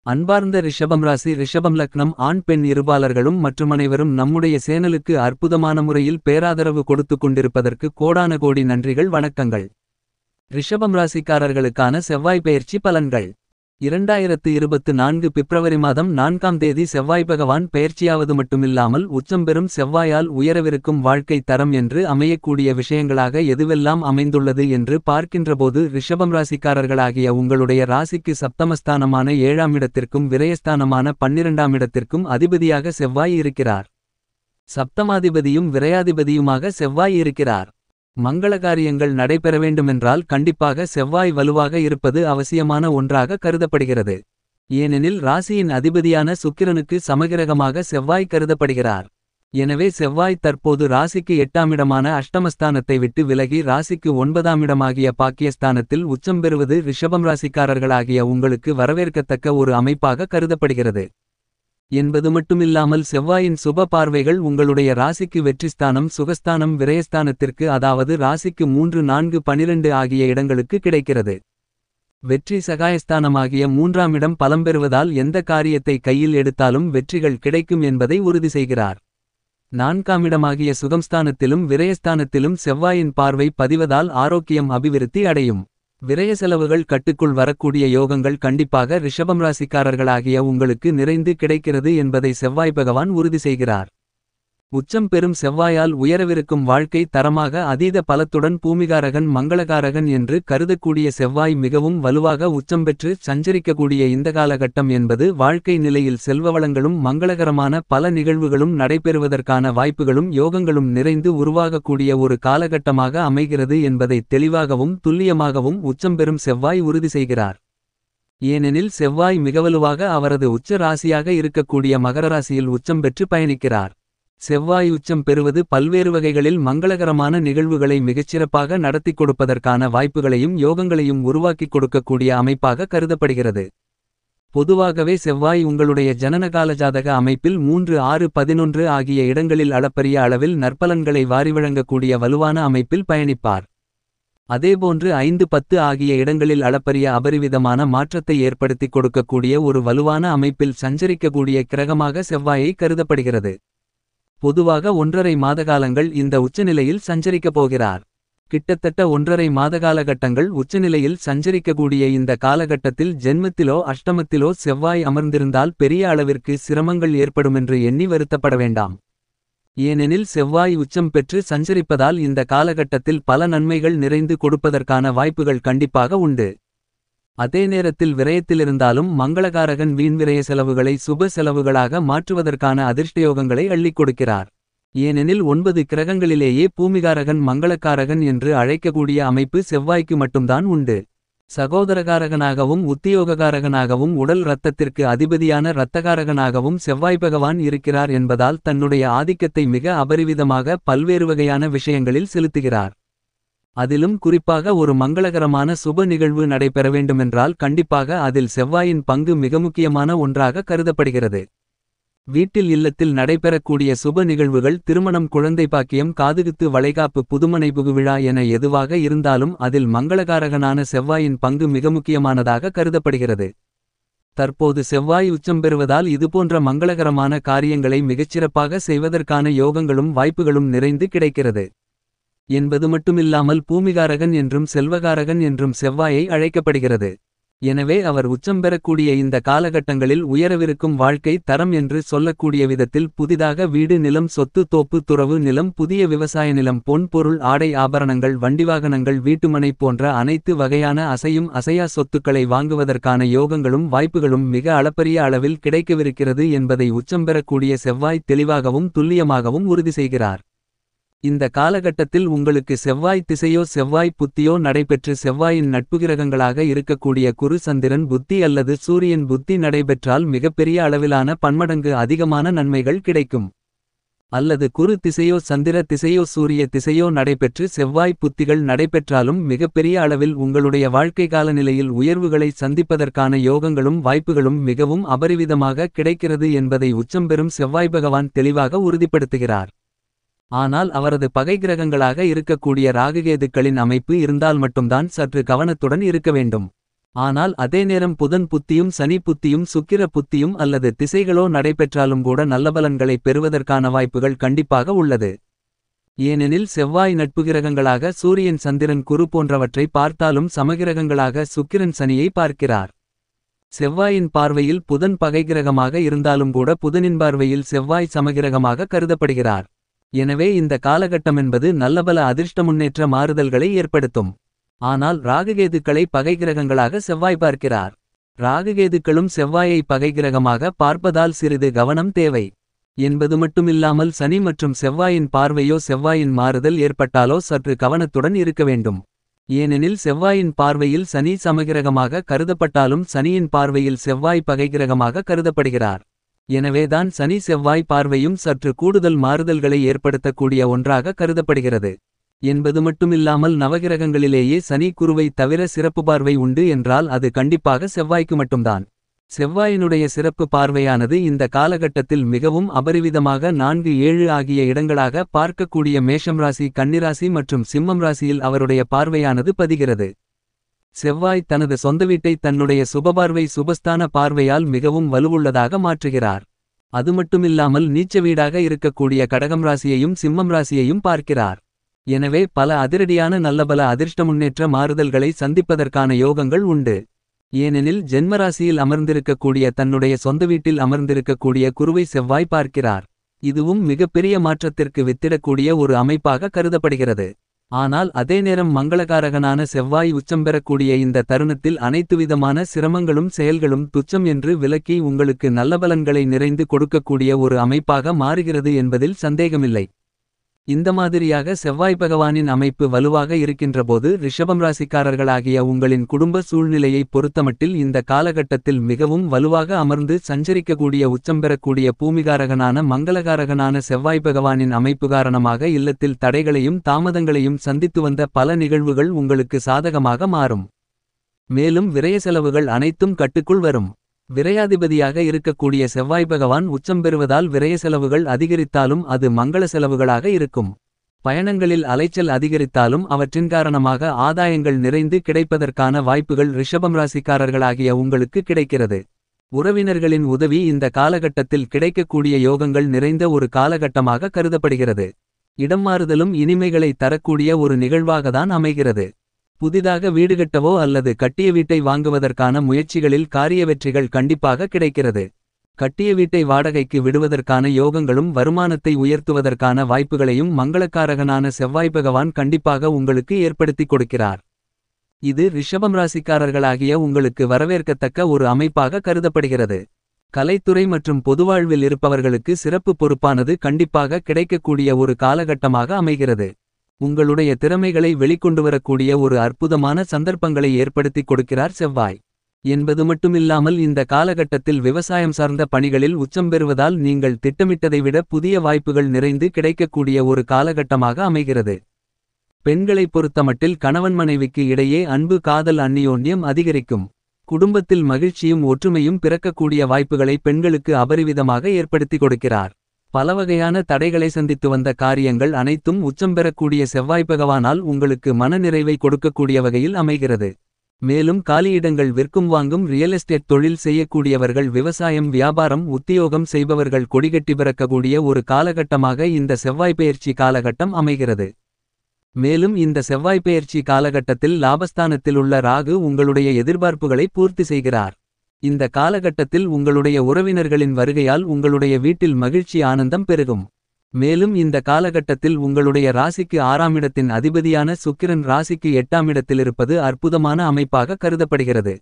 அன்பார்ந்த ரிஷபம் ராசி ரிஷபம் லக்னம் ஆண் பெண் இருபாலர்களும் மற்றுமனைவரும் நம்முடைய சேனலுக்கு அற்புதமான முறையில் பேராதரவு கொடுத்துக் கொண்டிருப்பதற்கு கோடான கோடி நன்றிகள் வணக்கங்கள். ரிஷபம் ராசிக்காரர்களுக்கான செவ்வாய் பெயர்ச்சி பலன்கள் 2024 பிப்ரவரி மாதம் 4ஆம் தேதி செவ்வாய் பகவான் பெயர்ச்சியாவது மட்டுமில்லாமல் உச்சம் பெறும் செவ்வாயால் உயரவிருக்கும் வாழ்க்கை தரம் என்று அமையக்கூடிய விஷயங்களாக எதுவெல்லாம் அமைந்துள்ளது என்று பார்க்கின்றபோது ரிஷபம் ராசிக்காரர்களாகிய உங்களுடைய ராசிக்கு சப்தமஸ்தானமான 7ஆம் இடத்திற்கும் விரயஸ்தானமான 12ஆம் இடத்திற்கும் அதிபதியாக செவ்வாய் இருக்கிறார். சப்தமாதிபதியும் விரயாதிபதியுமாக செவ்வாய் இருக்கிறார். மங்களகாரியங்கள் நடைபெற வேண்டுமென்றால் கண்டிப்பாக செவ்வாய் வலுவாக இருப்பது அவசியமான ஒன்றாக கருதப்படுகிறது. ஏனெனில் ராசியின் அதிபதியான சுக்கிரனுக்கு சமகிரகமாக செவ்வாய் கருதப்படுகிறார். எனவே செவ்வாய் தற்போது ராசிக்கு 8ஆம் இடமான அஷ்டமஸ்தானத்தை விட்டு விலகி ராசிக்கு 9ஆம் இடமாகிய பாக்கியஸ்தானத்தில் உச்சம் பெறுவது ரிஷபம் ராசிக்காரர்களாகிய உங்களுக்கு வரவேற்கத்தக்க ஒரு அமைப்பாக கருதப்படுகிறது. என்பது மட்டுமில்லாமல் செவ்வாயின் சுப பார்வைகள் உங்களுடைய ராசிக்கு வெற்றிஸ்தானம் சுகஸ்தானம் விரயஸ்தானத்திற்கு அதாவது ராசிக்கு 3 4 12 ஆகிய இடங்களுக்கு கிடைக்கிறது. வெற்றி சகாயஸ்தானமாகிய 3ஆம் இடம் பலம் பெறுவதால் எந்த காரியத்தை கையில் எடுத்தாலும் வெற்றிகள் கிடைக்கும் என்பதை உறுதி செய்கிறார். 4ஆம் இடமாகிய சுகம்ஸ்தானத்திலும் விரயஸ்தானத்திலும் செவ்வாயின் பார்வை பதிவதால் ஆரோக்கியம் அபிவிருத்தி அடையும். விரய செலவுகள் கட்டுக்குள் வரக்கூடிய யோகங்கள் கண்டிப்பாக ரிஷபம் ராசிக்காரர்களாகிய உங்களுக்கு நிறைந்து கிடைக்கிறது என்பதை செவ்வாய் பகவான் உறுதி செய்கிறார். உச்சம் பெறும் செவ்வாயால் உயரவிருக்கும் வாழ்க்கை தரமாக அதீத பலத்துடன் பூமிகாரகன் மங்களகாரகன் என்று கருதக்கூடிய செவ்வாய் மிகவும் வலுவாக உச்சம் பெற்று சஞ்சரிக்கக்கூடிய இந்த காலகட்டம் என்பது வாழ்க்கை நிலையில் செல்வவளங்களும் மங்களகரமான பல நிகழ்வுகளும் நடைபெறுவதற்கான வாய்ப்புகளும் யோகங்களும் நிறைந்து உருவாகக்கூடிய ஒரு காலகட்டமாக அமைகிறது என்பதை தெளிவாகவும் துல்லியமாகவும் உச்சம் பெறும் செவ்வாய் உறுதி செய்கிறார். ஏனெனில் செவ்வாய் மிகவலுவாக அவரது உச்ச ராசியாக இருக்கக்கூடிய மகர ராசியில் உச்சம் பெற்று பயணிக்கிறார். செவ்வாய் உச்சம் பெறுவது பல்வேறு வகைகளில் மங்களகரமான நிகழ்வுகளை மிகச்சிறப்பாக நடத்திக் கொடுப்பதற்கான வாய்ப்புகளையும் யோகங்களையும் உருவாக்கிக் கொடுக்கக்கூடிய அமைப்பாக கருதப்படுகிறது. பொதுவாகவே செவ்வாய் உங்களுடைய ஜனனகால ஜாதக அமைப்பில் 3 6 11 ஆகிய இடங்களில் அளப்பரிய அளவில் நற்பலன்களை வாரி வழங்கக்கூடிய வலுவான அமைப்பில் பயணிப்பார். அதேபோன்று 5 10 ஆகிய இடங்களில் அளப்பரிய அபரிவிதமான மாற்றத்தை ஏற்படுத்திக் கொடுக்கக்கூடிய ஒரு வலுவான அமைப்பில் சஞ்சரிக்கக்கூடிய கிரகமாக செவ்வாயை கருதப்படுகிறது. பொதுவாக 1½ மாதகாலங்கள் இந்த உச்சநிலையில் சஞ்சரிக்கப் போகிறார். கிட்டத்தட்ட 1½ மாதகாலகட்டங்கள் உச்சநிலையில் சஞ்சரிக்கக்கூடிய இந்த காலகட்டத்தில் ஜென்மத்திலோ அஷ்டமத்திலோ செவ்வாய் அமர்ந்திருந்தால் பெரிய அளவிற்கு சிரமங்கள் ஏற்படுமென்று எண்ணி வருத்தப்பட வேண்டாம். ஏனெனில் செவ்வாய் உச்சம் பெற்று சஞ்சரிப்பதால் இந்த காலகட்டத்தில் பல நன்மைகள் நிறைந்து கொடுப்பதற்கான வாய்ப்புகள் கண்டிப்பாக உண்டு. அதே நேரத்தில் விரயத்திலிருந்தாலும் மங்களகாரகன் வீண் விரய செலவுகளை சுப செலவுகளாக மாற்றுவதற்கான அதிர்ஷ்டயோகங்களை அள்ளிக் கொடுக்கிறார். ஏனெனில் 9 கிரகங்களிலேயே பூமிகாரகன் மங்களக்காரகன் என்று அழைக்கக்கூடிய அமைப்பு செவ்வாய்க்கு மட்டும்தான் உண்டு. சகோதரகாரகனாகவும் உத்தியோககாரகனாகவும் உடல் இரத்தத்திற்கு அதிபதியான இரத்தகாரகனாகவும் செவ்வாய் பகவான் இருக்கிறார் என்பதால் தன்னுடைய ஆதிக்கத்தை மிக அபரிவிதமாக பல்வேறு வகையான விஷயங்களில் செலுத்துகிறார். அதிலும் குறிப்பாக ஒரு மங்களகரமான சுப நிகழ்வு நடைபெற வேண்டுமென்றால் கண்டிப்பாக அதில் செவ்வாயின் பங்கு மிக முக்கியமான ஒன்றாக கருதப்படுகிறது. வீட்டில் இல்லத்தில் நடைபெறக்கூடிய சுப நிகழ்வுகள் திருமணம் குழந்தை பாக்கியம் காதுகுத்து வளைகாப்பு புதுமனை புகுவிழா என எதுவாக இருந்தாலும் அதில் மங்களகாரகனான செவ்வாயின் பங்கு மிக முக்கியமானதாக கருதப்படுகிறது. தற்போது செவ்வாய் உச்சம் பெறுவதால் இதுபோன்ற மங்களகரமான காரியங்களை மிகச்சிறப்பாக செய்வதற்கான யோகங்களும் வாய்ப்புகளும் நிறைந்து கிடைக்கிறது. என்பது மட்டுமில்லாமல் பூமிகாரகன் என்றும் செல்வகாரகன் என்றும் செவ்வாயை அழைக்கப்படுகிறது. எனவே அவர் உச்சம் பெறக்கூடிய இந்த காலகட்டங்களில் உயரவிருக்கும் வாழ்க்கை தரம் என்று சொல்லக்கூடிய விதத்தில் புதிதாக வீடு நிலம் சொத்து தோப்பு துறவு நிலம் புதிய விவசாய நிலம் பொன் பொருள் ஆடை ஆபரணங்கள் வண்டிவாகனங்கள் வீட்டுமனை போன்ற அனைத்து வகையான அசையும் அசையா சொத்துக்களை வாங்குவதற்கான யோகங்களும் வாய்ப்புகளும் மிக அளப்பரிய அளவில் கிடைக்கவிருக்கிறது என்பதை உச்சம் பெறக்கூடிய செவ்வாய் தெளிவாகவும் துல்லியமாகவும் உறுதி செய்கிறார். இந்த காலகட்டத்தில் உங்களுக்கு செவ்வாய் திசையோ செவ்வாய் புத்தியோ நடைபெற்று செவ்வாயின் நட்புகிரகங்களாக இருக்கக்கூடிய குரு சந்திரன் புத்தி அல்லது சூரியன் புத்தி நடைபெற்றால் மிகப்பெரிய அளவிலான பன்மடங்கு அதிகமான நன்மைகள் கிடைக்கும். அல்லது குரு திசையோ சந்திர திசையோ சூரிய திசையோ நடைபெற்று செவ்வாய் புத்திகள் நடைபெற்றாலும் மிகப்பெரிய அளவில் உங்களுடைய வாழ்க்கை காலநிலையில் உயர்வுகளை சந்திப்பதற்கான யோகங்களும் வாய்ப்புகளும் மிகவும் அபரிவிதமாக கிடைக்கிறது என்பதை உச்சம் பெறும் செவ்வாய் பகவான் தெளிவாக உறுதிப்படுத்துகிறார். ஆனால் அவரது பகை கிரகங்களாக இருக்கக்கூடிய ராகுகேதுக்களின் அமைப்பு இருந்தால் மட்டும்தான் சற்று கவனத்துடன் இருக்க வேண்டும். ஆனால் அதே நேரம் புதன் புத்தியும் சனி புத்தியும் சுக்கிர புத்தியும் அல்லது திசைகளோ நடைபெற்றாலும் கூட நல்லபலன்களை பெறுவதற்கான வாய்ப்புகள் கண்டிப்பாக உள்ளது. ஏனெனில் செவ்வாய் நட்புகிரகங்களாக சூரியன் சந்திரன் குரு போன்றவற்றை பார்த்தாலும் சமகிரகங்களாக சுக்கிரன் சனியை பார்க்கிறார். செவ்வாயின் பார்வையில் புதன் பகைகிரகமாக இருந்தாலும் கூட புதனின் பார்வையில் செவ்வாய் சமகிரகமாக கருதப்படுகிறார். எனவே இந்த காலகட்டமென்பது நல்லபல அதிர்ஷ்ட முன்னேற்ற மாறுதல்களை ஏற்படுத்தும். ஆனால் ராகுகேதுக்களை பகைகிரகங்களாக செவ்வாய் பார்க்கிறார். ராகுகேதுக்களும் செவ்வாயை பகைகிரகமாக பார்ப்பதால் சிறிது கவனம் தேவை என்பது மட்டுமில்லாமல் சனி மற்றும் செவ்வாயின் பார்வையோ செவ்வாயின் மாறுதல் ஏற்பட்டாலோ சற்று கவனத்துடன் இருக்க வேண்டும். ஏனெனில் செவ்வாயின் பார்வையில் சனி சமகிரகமாக கருதப்பட்டாலும் சனியின் பார்வையில் செவ்வாய் பகைகிரகமாக கருதப்படுகிறார். எனவேதான் சனி செவ்வாய் பார்வையும் சற்று கூடுதல் மாறுதல்களை ஏற்படுத்தக்கூடிய ஒன்றாக கருதப்படுகிறது என்பது மட்டுமில்லாமல் நவகிரகங்களிலேயே சனி குருவை தவிர சிறப்பு பார்வை உண்டு என்றால் அது கண்டிப்பாக செவ்வாய்க்கு மட்டும்தான். செவ்வாயினுடைய சிறப்பு பார்வையானது இந்த காலகட்டத்தில் மிகவும் அபரிவிதமாக 4, 7 ஆகிய இடங்களாக பார்க்கக்கூடிய மேஷம் ராசி, கன்னிராசி மற்றும் சிம்மம் ராசியில் அவருடைய பார்வையானது பதிகிறது. செவ்வாய் தனது சொந்த வீட்டை தன்னுடைய சுபபார்வை சுபஸ்தான பார்வையால் மிகவும் வலுவுள்ளதாக மாற்றுகிறார். அது மட்டுமில்லாமல் நீச்ச வீடாக இருக்கக்கூடிய கடகம் ராசியையும் சிம்மம் ராசியையும் பார்க்கிறார். எனவே பல அதிரடியான நல்லபல அதிர்ஷ்ட முன்னேற்ற மாறுதல்களை சந்திப்பதற்கான யோகங்கள் உண்டு. ஏனெனில் ஜென்மராசியில் அமர்ந்திருக்கக்கூடிய தன்னுடைய சொந்த வீட்டில் அமர்ந்திருக்கக்கூடிய குருவை செவ்வாய் பார்க்கிறார். இதுவும் மிகப்பெரிய மாற்றத்திற்கு வித்திடக்கூடிய ஒரு அமைப்பாக கருதப்படுகிறது. ஆனால் அதே நேரம் மங்களகாரகனான செவ்வாய் உச்சம் பெறக்கூடிய இந்த தருணத்தில் அனைத்துவிதமான சிரமங்களும் செயல்களும் துச்சம் என்று விலக்கி உங்களுக்கு நல்லபலன்களை நிறைந்து கொடுக்கக்கூடிய ஒரு அமைப்பாக மாறுகிறது என்பதில் சந்தேகமில்லை. இந்த மாதிரியாக செவ்வாய் பகவானின் அமைப்பு வலுவாக இருக்கின்றபோது ரிஷபம் ராசிக்காரர்களாகிய உங்களின் குடும்ப சூழ்நிலையை பொறுத்தமட்டில் இந்த காலகட்டத்தில் மிகவும் வலுவாக அமர்ந்து சஞ்சரிக்கக்கூடிய உச்சம் பெறக்கூடிய பூமிகாரகனான மங்களகாரகனான செவ்வாய் பகவானின் அமைப்பு காரணமாக இல்லத்தில் தடைகளையும் தாமதங்களையும் சந்தித்து வந்த பல நிகழ்வுகள் உங்களுக்கு சாதகமாக மாறும். மேலும் விரய செலவுகள் அனைத்தும் கட்டுக்குள் வரும். விரையாதிபதியாக இருக்கக்கூடிய செவ்வாய் பகவான் உச்சம் பெறுவதால் விரய செலவுகள் அதிகரித்தாலும் அது மங்கள செலவுகளாக இருக்கும். பயணங்களில் அலைச்சல் அதிகரித்தாலும் அவற்றின் காரணமாக ஆதாயங்கள் நிறைந்து கிடைப்பதற்கான வாய்ப்புகள் ரிஷபம் ராசிக்காரர்களாகிய உங்களுக்கு கிடைக்கிறது. உறவினர்களின் உதவி இந்த காலகட்டத்தில் கிடைக்கக்கூடிய யோகங்கள் நிறைந்த ஒரு காலகட்டமாக கருதப்படுகிறது. இடம் மாறுதலும் இனிமைகளை தரக்கூடிய ஒரு நிகழ்வாகத்தான் அமைகிறது. புதிதாக வீடு கட்டவோ அல்லது கட்டிய வீட்டை வாங்குவதற்கான முயற்சிகளில் காரிய வெற்றிகள் கண்டிப்பாக கிடைக்கிறது. கட்டிய வீட்டை வாடகைக்கு விடுவதற்கான யோகங்களும் வருமானத்தை உயர்த்துவதற்கான வாய்ப்புகளையும் மங்களக்காரகனான செவ்வாய் பகவான் கண்டிப்பாக உங்களுக்கு ஏற்படுத்தி கொடுக்கிறார். இது ரிஷபம் ராசிக்காரர்களாகிய உங்களுக்கு வரவேற்கத்தக்க ஒரு அமைப்பாக கருதப்படுகிறது. கலைத்துறை மற்றும் பொதுவாழ்வில் இருப்பவர்களுக்கு சிறப்பு பொறுப்பானது கண்டிப்பாக கிடைக்கக்கூடிய ஒரு காலகட்டமாக அமைகிறது. உங்களுடைய திறமைகளை வெளிக்கொண்டுவரக்கூடிய ஒரு அற்புதமான சந்தர்ப்பங்களை ஏற்படுத்தி கொடுக்கிறார் செவ்வாய் என்பது மட்டுமில்லாமல் இந்த காலகட்டத்தில் விவசாயம் சார்ந்த பணிகளில் உச்சம் பெறுவதால் நீங்கள் திட்டமிட்டதை விட புதிய வாய்ப்புகள் நிறைந்து கிடைக்கக்கூடிய ஒரு காலகட்டமாக அமைகிறது. பெண்களை பொறுத்தமட்டில் கணவன் மனைவிக்கு இடையே அன்பு காதல் அந்நியோன்யம் அதிகரிக்கும். குடும்பத்தில் மகிழ்ச்சியும் ஒற்றுமையும் பிறக்கக்கூடிய வாய்ப்புகளை பெண்களுக்கு அபரிவிதமாக ஏற்படுத்தி கொடுக்கிறார். பலவகையான தடைகளை சந்தித்து வந்த காரியங்கள் அனைத்தும் உச்சம் பெறக்கூடிய செவ்வாய் பகவானால் உங்களுக்கு மன நிறைவை கொடுக்கக்கூடிய வகையில் அமைகிறது. மேலும் காலியிடங்கள் விற்கும் வாங்கும் ரியல் எஸ்டேட் தொழில் செய்யக்கூடியவர்கள் விவசாயம் வியாபாரம் உத்தியோகம் செய்பவர்கள் கொடிகட்டி பிறக்கக்கூடிய ஒரு காலகட்டமாக இந்த செவ்வாய் பெயர்ச்சி காலகட்டம் அமைகிறது. மேலும் இந்த செவ்வாய் பெயர்ச்சி காலகட்டத்தில் லாபஸ்தானத்தில் உள்ள ராகு உங்களுடைய எதிர்பார்ப்புகளை பூர்த்தி செய்கிறார். இந்த காலகட்டத்தில் உங்களுடைய உறவினர்களின் வருகையால் உங்களுடைய வீட்டில் மகிழ்ச்சி ஆனந்தம் பெருகும். மேலும் இந்த காலகட்டத்தில் உங்களுடைய ராசிக்கு 6ஆம் இடத்தின் அதிபதியான சுக்கிரன் ராசிக்கு 8ஆம் இடத்திலிருப்பது அற்புதமான அமைப்பாக கருதப்படுகிறது.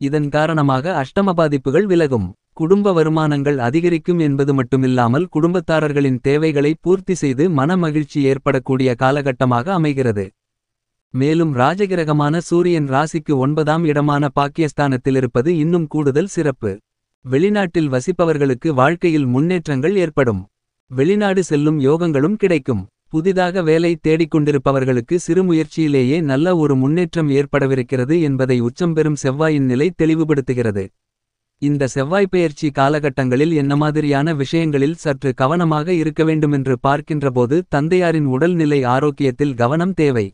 இதன் காரணமாக அஷ்டம பாதிப்புகள் விலகும். குடும்ப வருமானங்கள் அதிகரிக்கும் என்பது மட்டுமில்லாமல் குடும்பத்தாரர்களின் தேவைகளை பூர்த்தி செய்து மன மகிழ்ச்சி ஏற்படக்கூடிய காலகட்டமாக அமைகிறது. மேலும் ராஜகிரகமான சூரியன் ராசிக்கு 9ஆம் இடமான பாக்கியஸ்தானத்தில் இருப்பது இன்னும் கூடுதல் சிறப்பு. வெளிநாட்டில் வசிப்பவர்களுக்கு வாழ்க்கையில் முன்னேற்றங்கள் ஏற்படும். வெளிநாடு செல்லும் யோகங்களும் கிடைக்கும். புதிதாக வேலை தேடிக்கொண்டிருப்பவர்களுக்கு சிறு முயற்சியிலேயே நல்ல ஒரு முன்னேற்றம் ஏற்படவிருக்கிறது என்பதை உச்சம் பெறும் செவ்வாயின் நிலை தெளிவுபடுத்துகிறது. இந்த செவ்வாய் பெயர்ச்சி காலகட்டங்களில் என்ன மாதிரியான விஷயங்களில் சற்று கவனமாக இருக்க வேண்டுமென்று பார்க்கின்றபோது தந்தையாரின் உடல்நிலை ஆரோக்கியத்தில் கவனம் தேவை.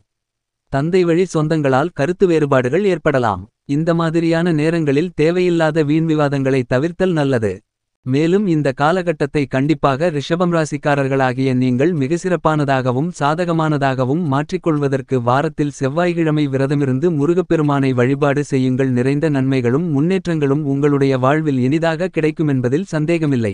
தந்தை வழி சொந்தங்களால் கருத்து வேறுபாடுகள் ஏற்படலாம். இந்த மாதிரியான நேரங்களில் தேவையில்லாத வீண் விவாதங்களை தவிர்த்தல் நல்லது. மேலும் இந்த காலகட்டத்தை கண்டிப்பாக ரிஷபம் ராசிக்காரர்களாகிய நீங்கள் மிகச்சிறப்பானதாகவும் சாதகமானதாகவும் மாற்றிக்கொள்வதற்கு வாரத்தில் செவ்வாய்க்கிழமை விரதமிருந்து முருகப்பெருமானை வழிபாடு செய்யுங்கள். நிறைந்த நன்மைகளும் முன்னேற்றங்களும் உங்களுடைய வாழ்வில் இனிதாக கிடைக்குமென்பதில் சந்தேகமில்லை.